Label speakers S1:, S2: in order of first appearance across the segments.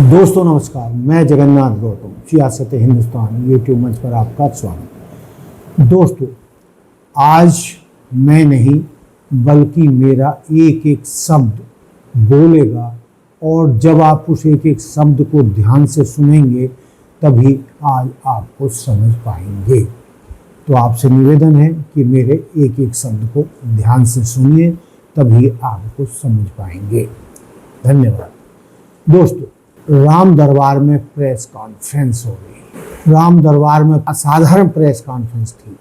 S1: दोस्तों नमस्कार, मैं जगन्नाथ गौतम सियासत हिंदुस्तान यूट्यूब मंच पर आपका स्वागत। दोस्तों, आज मैं नहीं बल्कि मेरा एक एक शब्द बोलेगा और जब आप उस एक एक शब्द को ध्यान से सुनेंगे तभी आज आपको समझ पाएंगे। तो आपसे निवेदन है कि मेरे एक एक शब्द को ध्यान से सुनिए, तभी आपको समझ पाएंगे। धन्यवाद। दोस्तों, राम दरबार में प्रेस कॉन्फ्रेंस हो गई। राम दरबार में असाधारण प्रेस कॉन्फ्रेंस थी।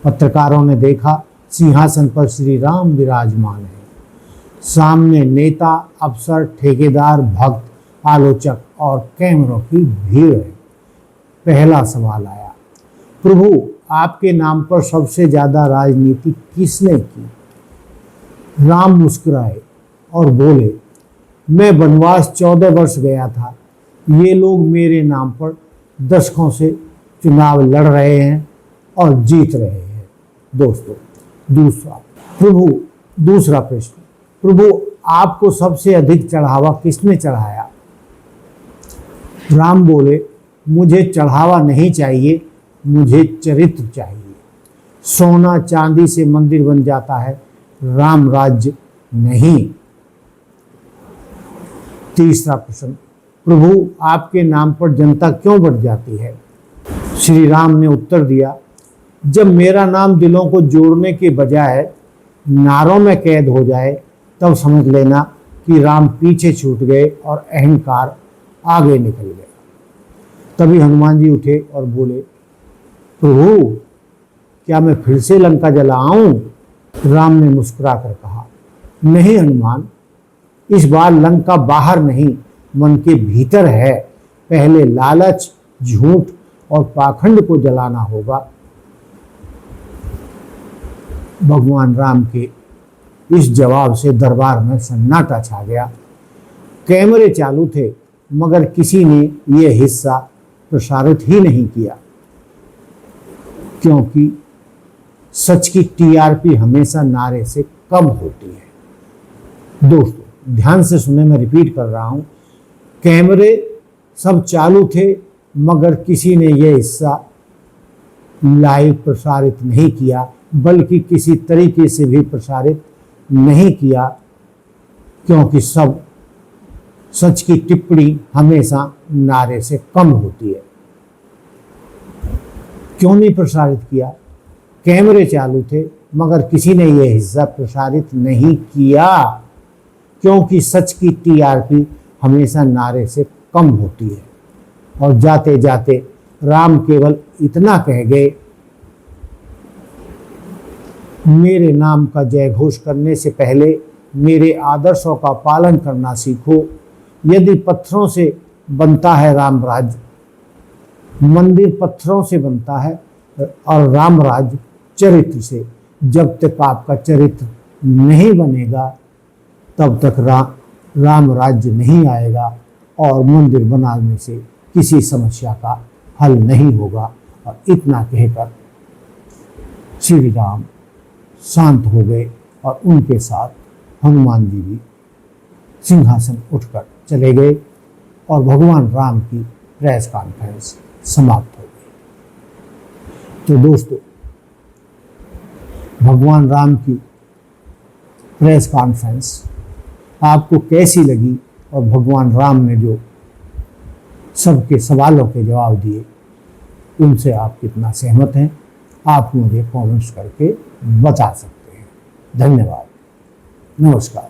S1: पत्रकारों ने देखा सिंहासन पर श्री राम विराजमान है। सामने नेता, अफसर, ठेकेदार, भक्त, आलोचक और कैमरों की भीड़ है। पहला सवाल आया, प्रभु आपके नाम पर सबसे ज्यादा राजनीति किसने की? राम मुस्कुराए और बोले, मैं वनवास 14 वर्ष गया था। ये लोग मेरे नाम पर दशकों से चुनाव लड़ रहे हैं और जीत रहे हैं। दोस्तों, दूसरा प्रश्न, प्रभु आपको सबसे अधिक चढ़ावा किसने चढ़ाया? राम बोले, मुझे चढ़ावा नहीं चाहिए, मुझे चरित्र चाहिए। सोना चांदी से मंदिर बन जाता है, राम राज्य नहीं। तीसरा प्रश्न, प्रभु आपके नाम पर जनता क्यों बढ़ जाती है? श्री राम ने उत्तर दिया, जब मेरा नाम दिलों को जोड़ने के बजाय नारों में कैद हो जाए तब समझ लेना कि राम पीछे छूट गए और अहंकार आगे निकल गया। तभी हनुमान जी उठे और बोले, प्रभु क्या मैं फिर से लंका जलाऊं? राम ने मुस्कुरा कर कहा, नहीं हनुमान, इस बार लंका बाहर नहीं मन के भीतर है। पहले लालच, झूठ और पाखंड को जलाना होगा। भगवान राम के इस जवाब से दरबार में सन्नाटा छा गया। कैमरे चालू थे मगर किसी ने यह हिस्सा प्रसारित ही नहीं किया, क्योंकि सच की टीआरपी हमेशा नारे से कम होती है। दोस्तों ध्यान से सुने, मैं रिपीट कर रहा हूं, कैमरे सब चालू थे मगर किसी ने यह हिस्सा लाइव प्रसारित नहीं किया, बल्कि किसी तरीके से भी प्रसारित नहीं किया, क्योंकि सब सच की टिप्पणी हमेशा नारे से कम होती है। क्यों नहीं प्रसारित किया? कैमरे चालू थे मगर किसी ने यह हिस्सा प्रसारित नहीं किया, क्योंकि सच की टीआरपी हमेशा नारे से कम होती है। और जाते जाते राम केवल इतना कह गए, मेरे नाम का जय घोष करने से पहले मेरे आदर्शों का पालन करना सीखो। यदि पत्थरों से बनता है राम राज्य, मंदिर पत्थरों से बनता है और राम राज्य चरित्र से। जब तक आपका चरित्र नहीं बनेगा तब तक राम राज्य नहीं आएगा और मंदिर बनाने से किसी समस्या का हल नहीं होगा। और इतना कहकर श्री राम शांत हो गए और उनके साथ हनुमान जी भी सिंहासन उठकर चले गए और भगवान राम की प्रेस कॉन्फ्रेंस समाप्त हो गई। तो दोस्तों, भगवान राम की प्रेस कॉन्फ्रेंस आपको कैसी लगी और भगवान राम ने जो सबके सवालों के जवाब दिए उनसे आप कितना सहमत हैं, आप मुझे कमेंट्स करके बता सकते हैं। धन्यवाद। नमस्कार।